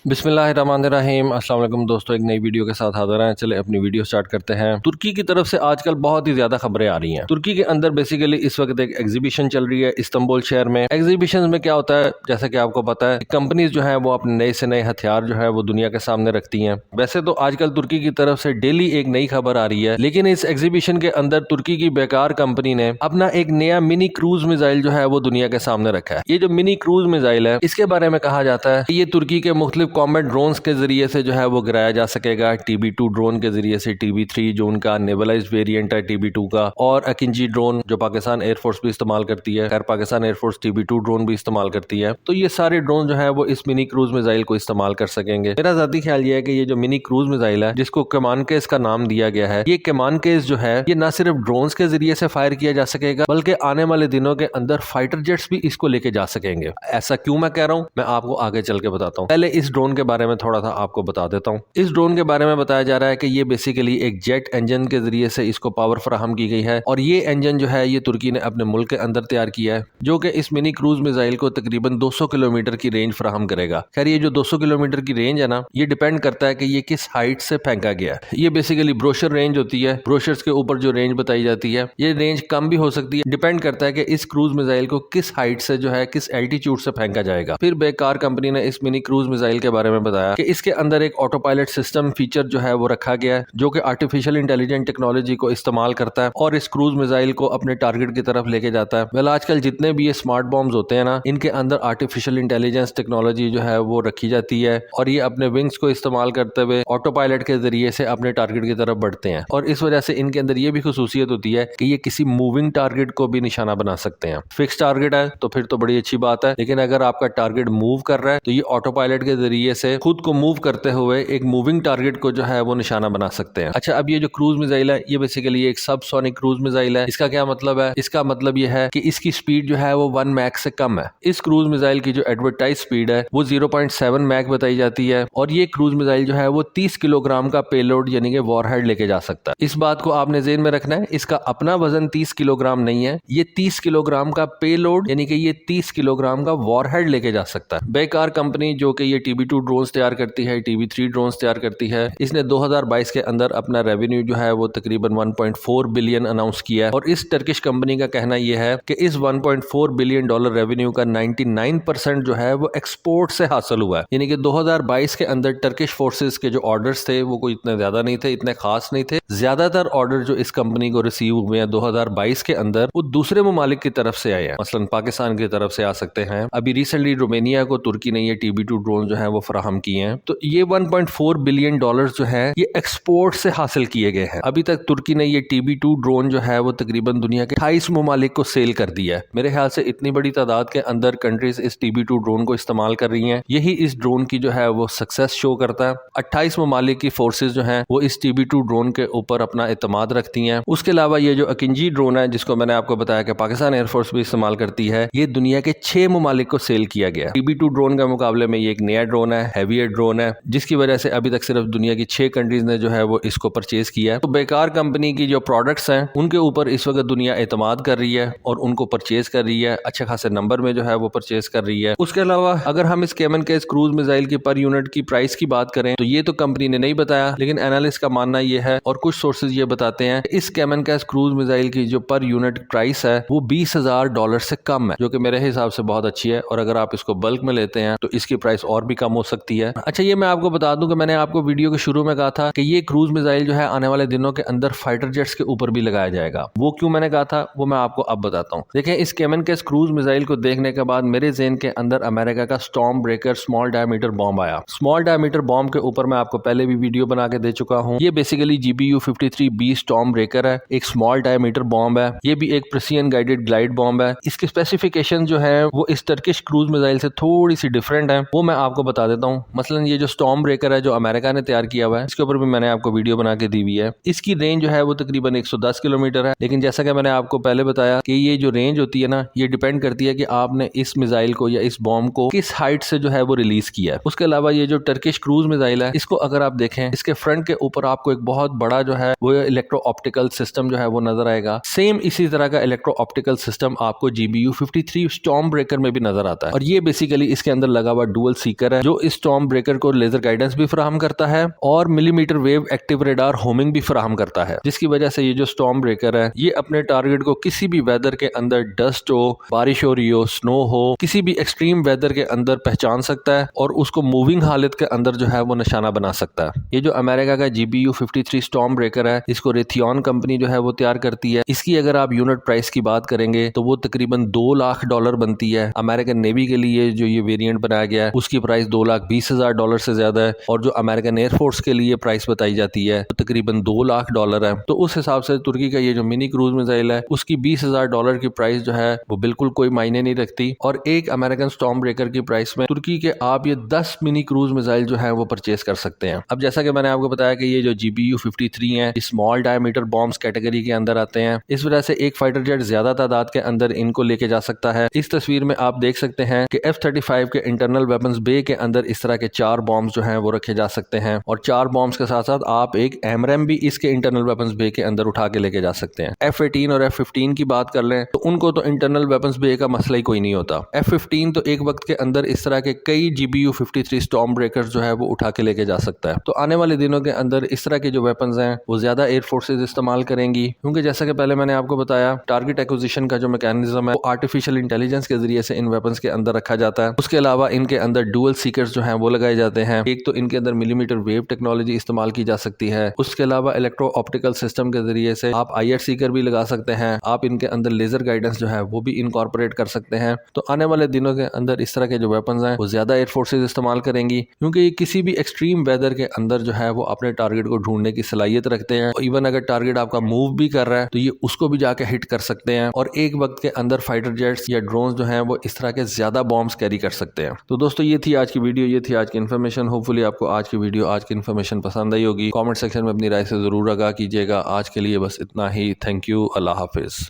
बिस्मिल्लाहिर्रहमानिर्रहीम। अस्सलाम वालेकुम दोस्तों, एक नई वीडियो के साथ हाजिर हैं। चले अपनी वीडियो स्टार्ट करते हैं। तुर्की की तरफ से आजकल बहुत ही ज्यादा खबरें आ रही हैं। तुर्की के अंदर बेसिकली इस वक्त एक एग्जीबिशन चल रही है इस्तांबुल शहर में। एग्जीबिशन में क्या होता है, जैसा कि आपको पता है, कंपनीज जो है वो अपने नए से नए हथियार जो है वो दुनिया के सामने रखती हैं। वैसे तो आजकल तुर्की की तरफ से डेली एक नई खबर आ रही है, लेकिन इस एग्जीबिशन के अंदर तुर्की की बेकार कंपनी ने अपना एक नया मिनी क्रूज मिसाइल जो है वो दुनिया के सामने रखा है। ये जो मिनी क्रूज मिसाइल है, इसके बारे में कहा जाता है कि ये तुर्की के मुख्तलिफ कॉम्बैट ड्रोन्स के जरिए से जो है वो गिराया जा सकेगा। TB2 ड्रोन के जरिए से, TB3 जो उनका नेवलाइज्ड वेरिएंट है TB2 का, और अकिंजी ड्रोन जो पाकिस्तान एयरफोर्स भी इस्तेमाल करती है। खैर, पाकिस्तान एयरफोर्स TB2 ड्रोन भी इस्तेमाल करती है। तो ये सारे ड्रोन जो है वो इस मिनी क्रूज मिसाइल को इस्तेमाल कर सकेंगे। मेरा ज़ाती ख्याल ये है कि ये जो मिनी क्रूज मिसाइल है, जिसको कमान केस का नाम दिया गया है, ये कमान केस जो है ये न सिर्फ ड्रोन्स के जरिए से फायर किया जा सकेगा, बल्कि आने वाले दिनों के अंदर फाइटर जेट्स भी इसको लेके जा सकेंगे। ऐसा क्यों मैं कह रहा हूँ, मैं आपको आगे चल के बताता हूँ। पहले इस ड्रोन के बारे में थोड़ा सा आपको बता देता हूँ। इस ड्रोन के बारे में बताया जा रहा है कि ये बेसिकली एक जेट इंजन के जरिए से इसको पावर फराहम की गई है, और ये इंजन जो है ये तुर्की ने अपने मुल्क के अंदर तैयार किया है, जो कि इस मिनी क्रूज मिसाइल को तकरीबन 200 किलोमीटर की रेंज फराहम करेगा। खैर, ये जो 200 किलोमीटर की रेंज है ना, ये डिपेंड करता है कि ये किस हाइट से फेंका गया है। ये बेसिकली ब्रोशर रेंज होती है। ब्रोशर्स के ऊपर जो रेंज बताई जाती है, ये रेंज कम भी हो सकती है, डिपेंड करता है कि इस क्रूज मिसाइल को किस हाइट से जो है किस एल्टीट्यूड से फेंका जाएगा। फिर बेकार कंपनी ने इस मिनी क्रूज मिसाइल के बारे में बताया कि इसके अंदर एक ऑटो पायलट सिस्टम फीचर जो है वो रखा गया है, जो कि आर्टिफिशियल इंटेलिजेंट टेक्नोलॉजी को इस्तेमाल करता है और इस क्रूज मिसाइल को अपने टारगेट की तरफ लेके जाता है। वेल, आजकल जितने भी ये स्मार्ट बॉम्ब्स होते हैं ना, इनके अंदर आर्टिफिशियल इंटेलिजेंस टेक्नोलॉजी जो है वो रखी जाती है, और ये अपने विंग्स को इस्तेमाल करते हुए ऑटो पायलट के जरिए से अपने टारगेट की तरफ बढ़ते हैं। और इस वजह से इनके अंदर ये भी खुसूसियत होती है कि ये किसी मूविंग टारगेट को भी निशाना बना सकते हैं। फिक्स टारगेट है तो फिर तो बड़ी अच्छी बात है, लेकिन अगर आपका टारगेट मूव कर रहा है तो ये ऑटो पायलट के जरिए से खुद को मूव करते हुए एक मूविंग टारगेट को जो है वो निशाना बना सकते हैं। अच्छा, अब ये जो क्रूज मिसाइल है, ये बेसिकली एक सबसोनिक क्रूज मिसाइल है। इसका क्या मतलब है? इसका मतलब ये है कि इसकी स्पीड जो है वो 1 मैक से कम है। इस क्रूज मिसाइल की जो एडवर्टाइज स्पीड है वो 0.7 मैक बताई जाती है, और ये क्रूज मिसाइल जो है वो 30 किलोग्राम का पेलोड यानी कि वॉरहेड लेके जा सकता है। इस बात को आपने ज़हन में रखना है, इसका अपना वजन 30 किलोग्राम नहीं है, ये 30 किलोग्राम का पेलोड यानी कि ये 30 किलोग्राम का वॉरहेड लेके जा सकता है। बेकार कंपनी जो कि ये TB2 ड्रोन्स तैयार करती है, TB3 ड्रोन्स तैयार करती है, इसने 2022 के अंदर अपना रेवेन्यू जो है वो तकरीबन 1.4 बिलियन अनाउंस किया है। और इस टर्किश कंपनी का कहना यह है कि इस 1.4 बिलियन डॉलर रेवेन्यू का 99% जो है वो एक्सपोर्ट से हासिल हुआ है। यानी कि 2022 के अंदर टर्किश फोर्सेस के जो ऑर्डर्स थे वो कोई इतने ज्यादा नहीं थे, इतने खास नहीं थे। ज्यादातर ऑर्डर जो इस कंपनी को रिसीव हुए हैं 2022 के अंदर, वो दूसरे ममालिक की तरफ से आए हैं, मसलन पाकिस्तान की तरफ से आ सकते हैं। अभी रिसेंटली रोमेनिया को तुर्की ने ये TB2 ड्रोन जो है वो फराहम किए हैं। तो ये 1.4 बिलियन डॉलर जो है ये एक्सपोर्ट से हासिल किए गए हैं। अभी तक तुर्की ने ये TB2 ड्रोन जो है वो तकरीबन दुनिया के 28 ममालिक को सेल कर दिया है। मेरे ख्याल से इतनी बड़ी तादाद के अंदर कंट्रीज इस TB2 ड्रोन को इस्तेमाल कर रही हैं। यही इस ड्रोन की जो है वो सक्सेस शो करता है। 28 ममालिक की फोर्सेज जो है वो इस TB2 ड्रोन के ऊपर अपना एतमाद रखती हैं। उसके अलावा ये जो अकिंजी ड्रोन है, जिसको मैंने आपको बताया कि पाकिस्तान एयरफोर्स भी इस्तेमाल करती है, ये दुनिया के 6 ममालिक को सेल किया गया। TB2 ड्रोन के मुकाबले में ये एक नया ड्रोन है, हैवियर ड्रोन है, जिसकी वजह से अभी तक सिर्फ दुनिया की 6 कंट्रीज ने जो है वो इसको परचेज किया है। तो बेकार कंपनी की जो प्रोडक्ट्स हैं उनके ऊपर इस वक्त दुनिया एतमाद कर रही है और उनको परचेज कर रही है, अच्छे खासे नंबर में जो है वो परचेज कर रही है। उसके अलावा अगर हम इस केमन केस क्रूज मिसाइल की पर यूनिट की प्राइस की बात करें तो ये तो कंपनी ने नहीं बताया, लेकिन एनालिस्ट का मानना ये है और कुछ सोर्सेज ये बताते हैं इस केमन केस क्रूज मिसाइल की जो पर यूनिट प्राइस है वो $20,000 से कम है, जो कि मेरे हिसाब से बहुत अच्छी है। और अगर आप इसको बल्क में लेते हैं तो इसकी प्राइस और भी कम हो सकती है। अच्छा, ये मैं आपको बता दूं कि मैंने आपको वीडियो के शुरू में कहा था कि ये क्रूज मिसाइल जो है आने वाले दिनों के अंदर फाइटर जेट्स के ऊपर भी लगाया जाएगा। वो क्यों मैंने कहा था वो मैं आपको अब बताता हूँ। देखिए, इस केमन केस क्रूज मिसाइल को देखने के बाद मेरे ज़हन के अंदर अमेरिका का storm breaker small diameter bomb आया। स्मॉल डायमीटर बॉम्ब के ऊपर मैं आपको पहले भी वीडियो बना के दे चुका हूँ। ये बेसिकली GBU-53B स्टॉर्म ब्रेकर है, एक स्मॉल डायमीटर बॉम्ब है। ये भी एक प्रिसिजन गाइडेड ग्लाइड बॉम्ब है। इसकी स्पेसिफिकेशन जो है वो इस टर्किश क्रूज मिसाइल से थोड़ी सी डिफरेंट है, वो मैं आपको बता देता हूँ। मसलन ये जो स्टॉर्म ब्रेकर है जो अमेरिका ने तैयार किया हुआ है, इसके ऊपर भी मैंने आपको वीडियो बना के दी हुई है। इसकी रेंज जो है वो तकरीबन 110 किलोमीटर है, लेकिन जैसा कि मैंने आपको पहले बताया कि ये जो रेंज होती है ना, ये डिपेंड करती है कि आपने इस मिसाइल को या इस बॉम्ब को किस हाइट से जो है वो रिलीज किया है। उसके अलावा ये जो टर्किश क्रूज मिसाइल है, इसको अगर आप देखें, इसके फ्रंट के ऊपर आपको एक बहुत बड़ा जो है वो इलेक्ट्रो ऑप्टिकल सिस्टम जो है वो नजर आएगा। सेम इसी तरह का इलेक्ट्रो ऑप्टिकल सिस्टम आपको GBU-53 स्टॉर्म ब्रेकर में भी नजर आता है। और ये बेसिकली इसके अंदर लगा हुआ डुअल सीकर है, जो जो इस स्टॉर्म ब्रेकर को लेजर गाइडेंस भी फराहम करता है और millimetre wave active radar homing भी फराहम करता है, जिसकी वजह से ये जो स्टॉर्म ब्रेकर है ये अपने टारगेट को किसी भी वेदर के अंदर, डस्ट हो, बारिश हो रही हो, स्नो हो, किसी भी एक्सट्रीम वेदर के अंदर पहचान सकता है और उसको मूविंग हालत के अंदर जो है वो निशाना बना सकता है। ये जो अमेरिका का GBU 53 स्टॉर्म ब्रेकर है, इसको रेथियन कंपनी जो है वो तैयार करती है। इसकी अगर आप यूनिट प्राइस की बात करेंगे तो वो तकरीबन $2 लाख बनती है। अमेरिकन नेवी के लिए जो ये वेरिएंट बनाया गया है उसकी प्राइस $2,20,000 से ज्यादा है और जो अमेरिकन एयरफोर्स के लिए प्राइस बताई जाती है तो तकरीबन $2 लाख है। तो उस हिसाब से तुर्की का ये जो मिनी क्रूज मिसाइल है उसकी $20,000 की प्राइस जो है वो बिल्कुल कोई मायने नहीं रखती और एक अमेरिकन स्टॉर्म ब्रेकर की प्राइस में तुर्की के आप ये 10 मिनी क्रूज मिसाइल जो है वो परचेज कर सकते हैं। अब जैसा कि मैंने आपको बताया कि ये जो GBU 53 है स्मॉल डायमीटर बॉम्ब्स कैटेगरी के अंदर आते हैं, इस वजह से एक फाइटर जेट ज्यादा तादाद के अंदर इनको लेके जा सकता है। इस तस्वीर में आप देख सकते हैं कि F-35 के इंटरनल वेपन्स बे के अंदर इस तरह के 4 बॉम्ब्स जो हैं वो रखे जा सकते हैं और 4 बॉम्ब्स के साथ साथ आप एक AMRAAM भी इसके इंटरनल वेपन्स बे के अंदर उठा के लेके जा सकते हैं। F-18 और F-15 की बात कर लें तो उनको तो इंटरनल वेपन्स बे का मसला ही कोई नहीं होता। F-15 तो एक वक्त के अंदर इस तरह के कई GBU 53 स्टॉर्म ब्रेकर्स जो है वो उठा के लेके जा सकता है। तो आने वाले दिनों के अंदर इस तरह के जो वेपन्स हैं वो ज्यादा एयरफोर्सेज इस्तेमाल करेंगी, क्योंकि जैसा कि पहले मैंने आपको बताया टारगेट एक्विजिशन का जो मैकेनिज्म है वो आर्टिफिशियल इंटेलिजेंस के जरिए से इन वेपन्स के अंदर रखा जाता है। उसके अलावा इनके अंदर डुअल सीकर्स जो हैं वो लगाए जाते हैं। एक तो इनके अंदर मिलीमीटर वेव टेक्नोलॉजी इस्तेमाल की जा सकती है, उसके अलावा इलेक्ट्रो ऑप्टिकल सिस्टम के जरिए से आप IR सीकर भी लगा सकते हैं। आप इनके अंदर लेजर गाइडेंस जो है वो भी इनकॉर्पोरेट कर सकते हैं। तो आने वाले दिनों के अंदर इस तरह के जो वेपन्स हैं वो ज्यादा एयरफोर्सेज इस्तेमाल करेंगी, क्योंकि ये किसी भी एक्सट्रीम वेदर के अंदर जो है वो अपने टारगेट को ढूंढने की सलाहियत रखते हैं। इवन अगर टारगेट आपका मूव भी कर रहा है तो ये उसको भी जाके हिट कर सकते हैं और एक वक्त के अंदर फाइटर जेट्स या ड्रोन्स जो हैं वो इस तरह के ज्यादा बॉम्ब्स कैरी कर सकते हैं। तो दोस्तों ये थी आज की वीडियो, ये थी आज की इन्फॉर्मेशन। होपफुली आपको आज की वीडियो, आज की इन्फॉर्मेशन पसंद आई होगी। कमेंट सेक्शन में अपनी राय से जरूर आगाह कीजिएगा। आज के लिए बस इतना ही। Thank you. Allah Hafiz.